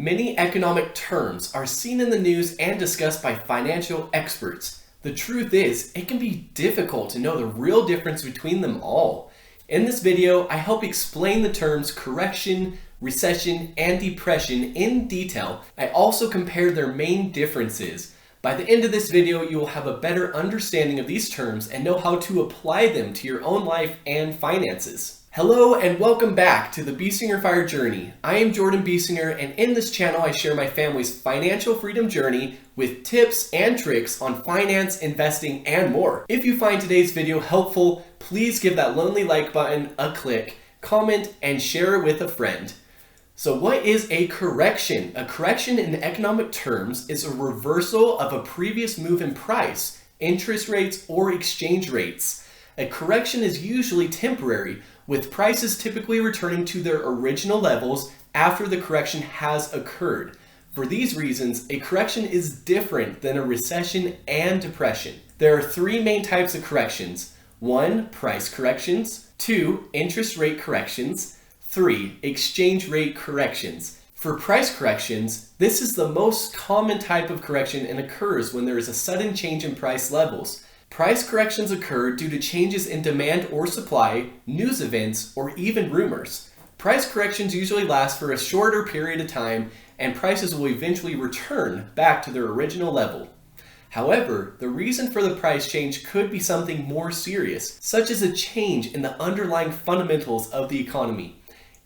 Many economic terms are seen in the news and discussed by financial experts. The truth is, it can be difficult to know the real difference between them all. In this video, I help explain the terms correction, recession, and depression in detail. I also compare their main differences. By the end of this video, you will have a better understanding of these terms and know how to apply them to your own life and finances. Hello and welcome back to the Biesinger Fire Journey. I am Jordan Biesinger, and in this channel I share my family's financial freedom journey with tips and tricks on finance, investing, and more. If you find today's video helpful, please give that lonely like button a click, comment, and share it with a friend. So what is a correction? A correction in economic terms is a reversal of a previous move in price, interest rates, or exchange rates. A correction is usually temporary, with prices typically returning to their original levels after the correction has occurred. For these reasons, a correction is different than a recession and depression. There are three main types of corrections. 1. Price corrections. 2. Interest rate corrections. 3. Exchange rate corrections. For price corrections, this is the most common type of correction and occurs when there is a sudden change in price levels. Price corrections occur due to changes in demand or supply, news events, or even rumors. Price corrections usually last for a shorter period of time, and prices will eventually return back to their original level. However, the reason for the price change could be something more serious, such as a change in the underlying fundamentals of the economy.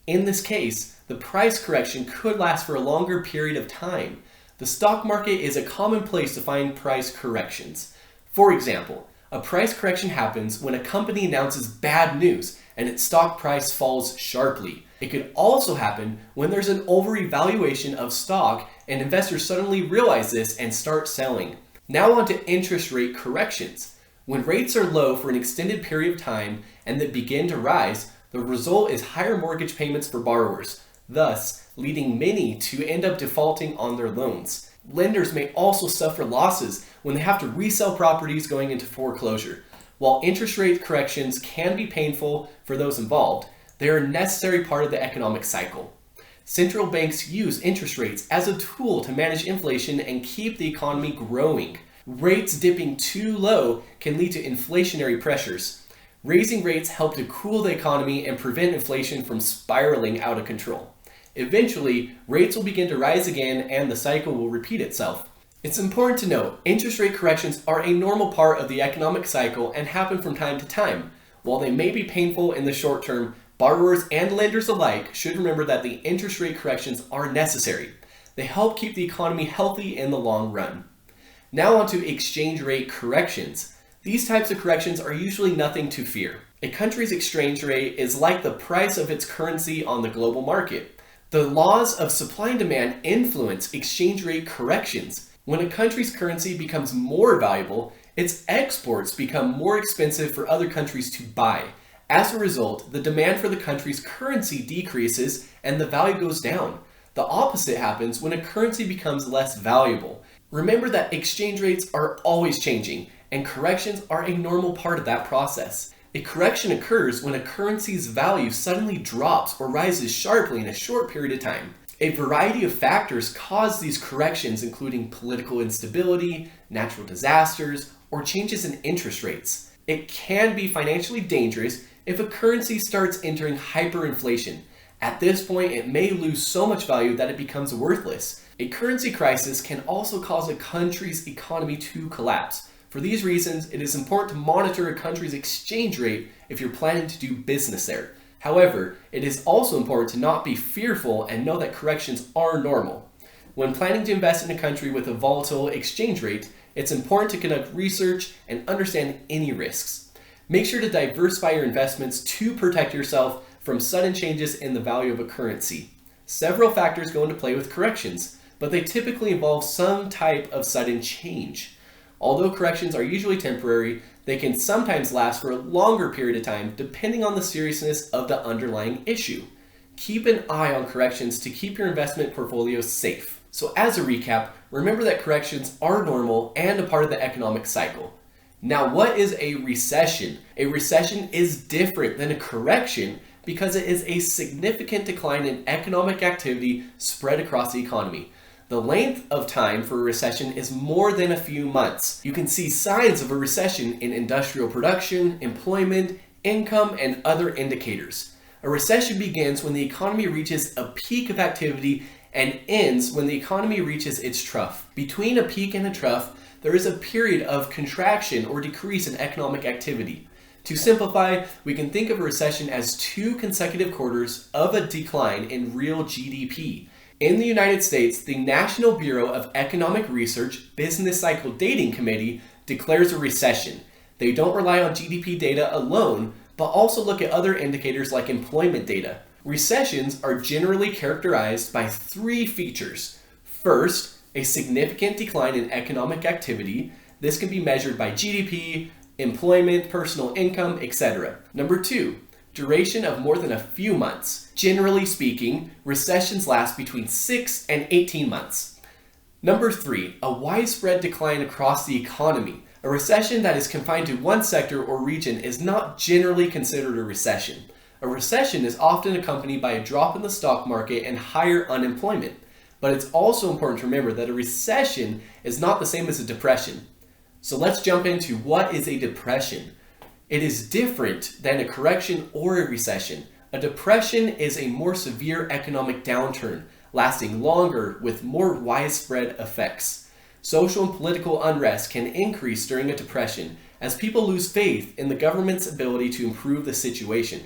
In this case, the price correction could last for a longer period of time. The stock market is a common place to find price corrections. For example, a price correction happens when a company announces bad news and its stock price falls sharply. It could also happen when there's an overevaluation of stock and investors suddenly realize this and start selling. Now on to interest rate corrections. When rates are low for an extended period of time and then begin to rise, the result is higher mortgage payments for borrowers, thus leading many to end up defaulting on their loans. Lenders may also suffer losses when they have to resell properties going into foreclosure. While interest rate corrections can be painful for those involved, they are a necessary part of the economic cycle. Central banks use interest rates as a tool to manage inflation and keep the economy growing. Rates dipping too low can lead to inflationary pressures. Raising rates help to cool the economy and prevent inflation from spiraling out of control. Eventually, rates will begin to rise again and the cycle will repeat itself. It's important to note, interest rate corrections are a normal part of the economic cycle and happen from time to time. While they may be painful in the short term, borrowers and lenders alike should remember that the interest rate corrections are necessary. They help keep the economy healthy in the long run. Now on to exchange rate corrections. These types of corrections are usually nothing to fear. A country's exchange rate is like the price of its currency on the global market. The laws of supply and demand influence exchange rate corrections. When a country's currency becomes more valuable, its exports become more expensive for other countries to buy. As a result, the demand for the country's currency decreases and the value goes down. The opposite happens when a currency becomes less valuable. Remember that exchange rates are always changing, and corrections are a normal part of that process. A correction occurs when a currency's value suddenly drops or rises sharply in a short period of time. A variety of factors cause these corrections, including political instability, natural disasters, or changes in interest rates. It can be financially dangerous if a currency starts entering hyperinflation. At this point, it may lose so much value that it becomes worthless. A currency crisis can also cause a country's economy to collapse. For these reasons, it is important to monitor a country's exchange rate if you're planning to do business there. However, it is also important to not be fearful and know that corrections are normal. When planning to invest in a country with a volatile exchange rate, it's important to conduct research and understand any risks. Make sure to diversify your investments to protect yourself from sudden changes in the value of a currency. Several factors go into play with corrections, but they typically involve some type of sudden change. Although corrections are usually temporary, they can sometimes last for a longer period of time depending on the seriousness of the underlying issue. Keep an eye on corrections to keep your investment portfolio safe. So as a recap, remember that corrections are normal and a part of the economic cycle. Now, what is a recession? A recession is different than a correction because it is a significant decline in economic activity spread across the economy. The length of time for a recession is more than a few months. You can see signs of a recession in industrial production, employment, income, and other indicators. A recession begins when the economy reaches a peak of activity and ends when the economy reaches its trough. Between a peak and a trough, there is a period of contraction or decrease in economic activity. To simplify, we can think of a recession as 2 consecutive quarters of a decline in real GDP. In the United States, the National Bureau of Economic Research Business Cycle Dating Committee declares a recession. They don't rely on GDP data alone, but also look at other indicators like employment data. Recessions are generally characterized by 3 features. First, a significant decline in economic activity. This can be measured by GDP, employment, personal income, etc. Number 2, duration of more than a few months. Generally speaking, recessions last between 6 and 18 months. Number 3, a widespread decline across the economy. A recession that is confined to one sector or region is not generally considered a recession. A recession is often accompanied by a drop in the stock market and higher unemployment. But it's also important to remember that a recession is not the same as a depression. So let's jump into what is a depression. It is different than a correction or a recession. A depression is a more severe economic downturn, lasting longer with more widespread effects. Social and political unrest can increase during a depression as people lose faith in the government's ability to improve the situation.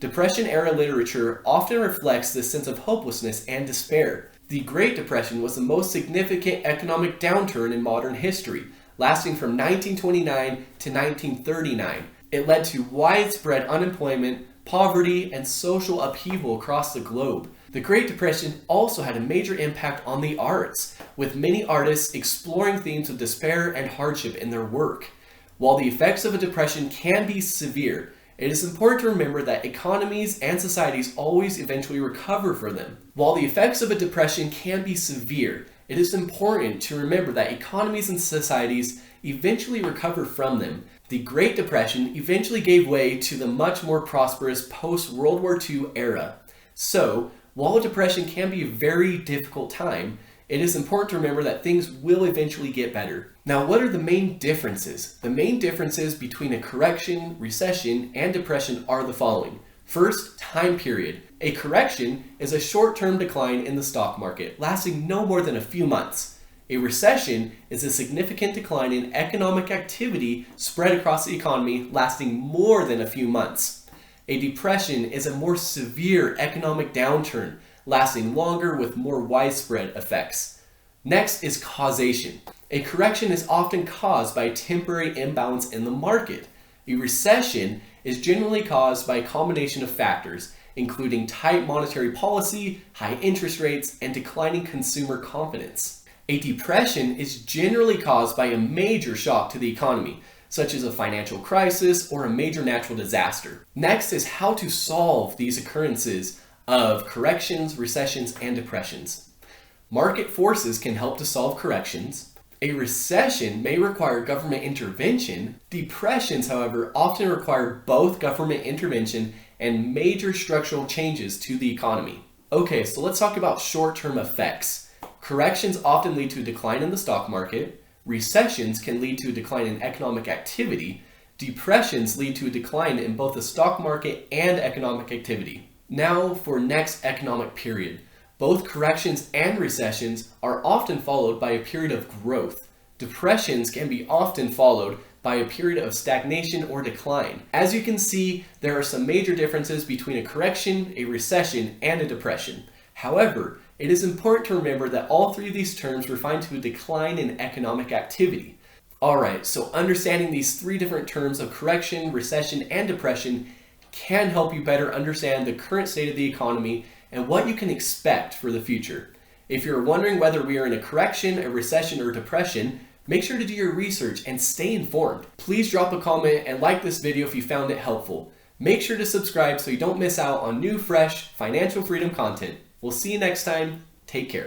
Depression-era literature often reflects this sense of hopelessness and despair. The Great Depression was the most significant economic downturn in modern history, lasting from 1929 to 1939. It led to widespread unemployment, poverty, and social upheaval across the globe. The Great Depression also had a major impact on the arts, with many artists exploring themes of despair and hardship in their work. While the effects of a depression can be severe, it is important to remember that economies and societies always eventually recover from them. While the effects of a depression can be severe, it is important to remember that economies and societies eventually recover from them. The Great Depression eventually gave way to the much more prosperous post-World War II era. So, while a depression can be a very difficult time, it is important to remember that things will eventually get better. Now, what are the main differences? The main differences between a correction, recession, and depression are the following. First, time period. A correction is a short-term decline in the stock market, lasting no more than a few months. A recession is a significant decline in economic activity spread across the economy, lasting more than a few months. A depression is a more severe economic downturn, lasting longer with more widespread effects. Next is causation. A correction is often caused by a temporary imbalance in the market. A recession is generally caused by a combination of factors, including tight monetary policy, high interest rates, and declining consumer confidence. A depression is generally caused by a major shock to the economy, such as a financial crisis or a major natural disaster. Next is how to solve these occurrences of corrections, recessions, and depressions. Market forces can help to solve corrections. A recession may require government intervention. Depressions, however, often require both government intervention and major structural changes to the economy. Okay, so let's talk about short-term effects. Corrections often lead to a decline in the stock market. Recessions can lead to a decline in economic activity. Depressions lead to a decline in both the stock market and economic activity. Now for next economic period. Both corrections and recessions are often followed by a period of growth. Depressions can be often followed by a period of stagnation or decline. As you can see, there are some major differences between a correction, a recession, and a depression. However, it is important to remember that all 3 of these terms refer to a decline in economic activity. Alright, so understanding these 3 different terms of correction, recession, and depression can help you better understand the current state of the economy and what you can expect for the future. If you're wondering whether we are in a correction, a recession, or depression, make sure to do your research and stay informed. Please drop a comment and like this video if you found it helpful. Make sure to subscribe so you don't miss out on new, fresh financial freedom content. We'll see you next time. Take care.